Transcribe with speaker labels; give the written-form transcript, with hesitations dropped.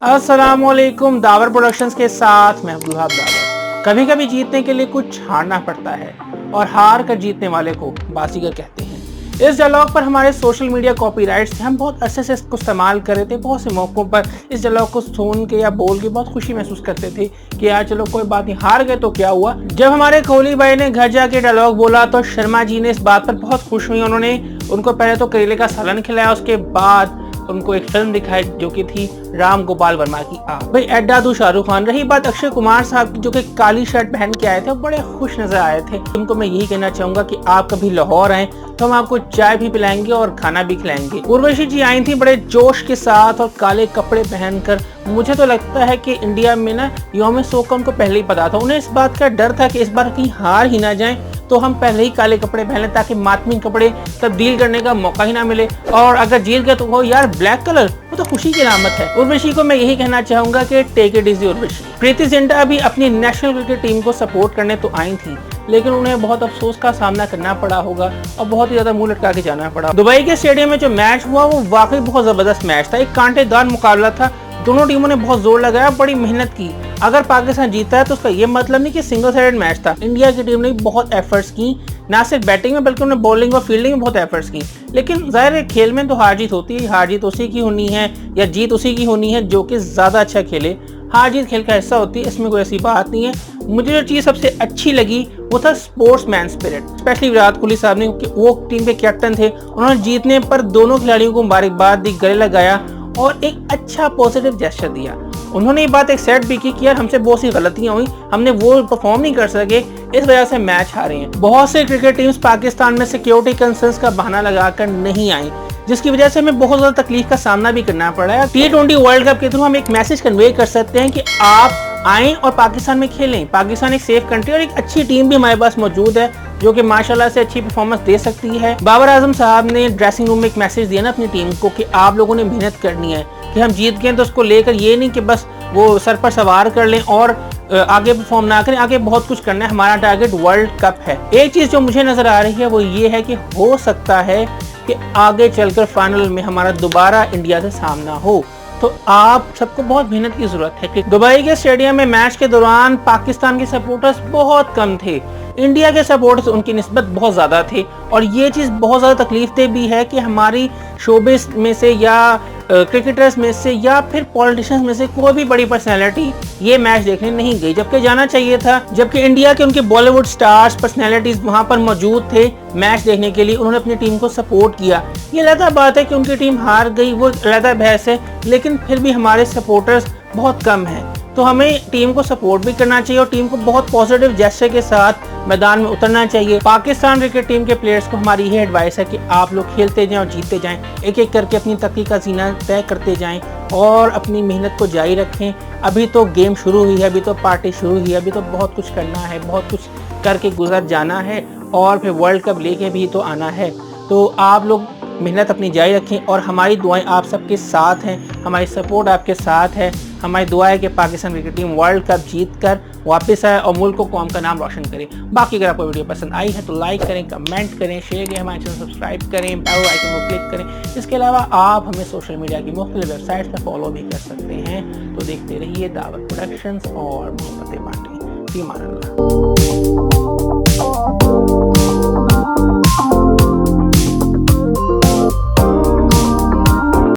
Speaker 1: अस्सलामुअलैकुम। The power productions के साथ मैं अब्दुल वहाब दावर। कभी कभी जीतने के लिए कुछ हारना पड़ता है और हार कर जीतने वाले को बाजीगर कहते हैं। इस डायलॉग पर हमारे सोशल मीडिया कॉपीराइट्स थे। हम बहुत अरसे से इसको इस्तेमाल कर रहे थे। बहुत से मौक़ों पर इस डायलॉग को सुन के या बोल के बहुत खुशी महसूस करते थे कि यार चलो कोई बात नहीं, हार गए तो क्या हुआ। जब हमारे कोहली भाई ने घर जाके डायलॉग बोला तो शर्मा जी ने इस बात पर बहुत खुश हुई। उन्होंने उनको पहले तो करेले का सालन खिलाया, उसके बाद उनको एक फिल्म दिखाई जो कि थी राम गोपाल वर्मा की आग। भाई एड्डा दू शाहरुख खान। रही बात अक्षय कुमार साहब की, जो कि काली शर्ट पहन के आए थे, बड़े खुश नजर आए थे। उनको मैं यही कहना चाहूंगा कि आप कभी लाहौर आए तो हम आपको चाय भी पिलाएंगे और खाना भी खिलाएंगे। उर्वशी जी आई थी बड़े जोश के साथ और काले कपड़े पहनकर। मुझे तो लगता है कि इंडिया में ना यौम शोक का उनको पहले ही पता था। उन्हें इस बात का डर था कि इस बार कहीं हार ही ना जाए, तो हम पहले ही काले कपड़े पहने ताकि मातमी कपड़े तब्दील करने का मौका ही ना मिले। और अगर जीत गए तो वो यार ब्लैक कलर, वो तो खुशी की अलामत है। उर्वशी को मैं यही कहना चाहूंगा कि take it easy Urvashi. Preity Zinta भी अपनी नेशनल क्रिकेट टीम को सपोर्ट करने तो आई थी, लेकिन उन्हें बहुत अफसोस का सामना करना पड़ा होगा और बहुत ही ज्यादा मुंह लटका के जाना पड़ा। दुबई के स्टेडियम में जो मैच हुआ वो वाकई बहुत जबरदस्त मैच था। एक कांटेदार मुकाबला था। दोनों टीमों ने बहुत जोर लगाया, बड़ी मेहनत की। अगर पाकिस्तान जीता है तो उसका ये मतलब नहीं कि सिंगल साइडेड मैच था। इंडिया की टीम ने बहुत एफर्ट्स की, ना सिर्फ बैटिंग में बल्कि उन्होंने बॉलिंग और फील्डिंग में बहुत एफर्ट्स की। लेकिन जाहिर है खेल में तो हार जीत होती है। हार जीत उसी की होनी है या जीत उसी की होनी है जो कि ज्यादा अच्छा खेले। हार जीत खेल का हिस्सा होती है, इसमें कोई ऐसी बात नहीं है। मुझे जो चीज सबसे अच्छी लगी वो था sportsman spirit, specially Virat Kohli साहब ने, वो टीम के कैप्टन थे। उन्होंने जीतने पर दोनों खिलाड़ियों को मुबारकबाद दी, गले लगाया और एक अच्छा पॉजिटिव जेस्चर दिया। उन्होंने ये बात एक्सेप्ट भी की कि यार हमसे बहुत सी गलतियां हुई, हमने वो परफॉर्म नहीं कर सके, इस वजह से मैच हारे हैं। बहुत से क्रिकेट टीम्स पाकिस्तान में सिक्योरिटी कंसर्न्स का बहाना लगाकर नहीं आई, जिसकी वजह से हमें बहुत ज्यादा तकलीफ का सामना भी करना पड़ा है। T20 वर्ल्ड कप के थ्रू हम एक मैसेज कन्वे कर सकते हैं कि आप आए और पाकिस्तान में खेलें। पाकिस्तान एक सेफ कंट्री और एक अच्छी टीम भी हमारे पास मौजूद है जो कि माशाल्लाह से अच्छी परफॉर्मेंस दे सकती है। बाबर आजम साहब ने ड्रेसिंग रूम में एक मैसेज दिया ना अपनी टीम को कि आप लोगों ने मेहनत करनी है, कि हम जीत गए तो उसको लेकर ये नहीं कि बस वो सर पर सवार कर लें और आगे परफॉर्म ना करें। आगे बहुत कुछ करना है, हमारा टारगेट वर्ल्ड कप है। एक चीज जो मुझे नजर आ रही है वो ये है कि हो सकता है कि आगे चलकर फाइनल में हमारा दोबारा इंडिया से सामना हो, तो आप सबको बहुत मेहनत की जरूरत है। दुबई के स्टेडियम में मैच के दौरान पाकिस्तान के सपोर्टर्स बहुत कम थे, इंडिया के सपोर्टर्स उनकी निस्बत बहुत ज्यादा थे। और ये चीज बहुत ज्यादा तकलीफदेह भी है कि हमारी शोबिस में से या क्रिकेटर्स में से या फिर पॉलिटिशियंस में से कोई भी बड़ी पर्सनैलिटी ये मैच देखने नहीं गई, जबकि जाना चाहिए था। जबकि इंडिया के उनके बॉलीवुड स्टार्स पर्सनैलिटीज वहां पर मौजूद थे मैच देखने के लिए, उन्होंने अपनी टीम को सपोर्ट किया। ये अलग बात है कि उनकी टीम हार गई, वो अलग बहस है, लेकिन फिर भी हमारे सपोर्टर्स बहुत कम हैं। तो हमें टीम को सपोर्ट भी करना चाहिए और टीम को बहुत पॉजिटिव जेस्चर के साथ मैदान में उतरना चाहिए। पाकिस्तान क्रिकेट टीम के प्लेयर्स को हमारी ये एडवाइस है कि आप लोग खेलते जाएं और जीतते जाएं, एक एक करके अपनी तरक्की का जीना तय करते जाएं और अपनी मेहनत को जारी रखें। अभी तो गेम शुरू हुई है, अभी तो पार्टी शुरू हुई है, अभी तो बहुत कुछ करना है, बहुत कुछ करके गुजर जाना है और फिर वर्ल्ड कप लेके भी तो आना है। तो आप लोग मेहनत अपनी जारी रखें और हमारी दुआएं आप सबके साथ हैं, हमारी सपोर्ट आपके साथ है। हमारी दुआ है कि Pakistan cricket team world cup जीत कर वापस आए और मुल्क को कौम का नाम रोशन करे। बाकी अगर आपको वीडियो पसंद आई है तो लाइक करें, कमेंट करें, शेयर करें, हमारे चैनल सब्सक्राइब करें, बेल आइकन को क्लिक करें। इसके अलावा आप हमें सोशल मीडिया की मुख्तलिफ वेबसाइट्स पर फॉलो भी कर सकते हैं। तो देखते रहिए दावत प्रोडक्शंस और मोहब्बतें बांटें। फी अमान अल्लाह।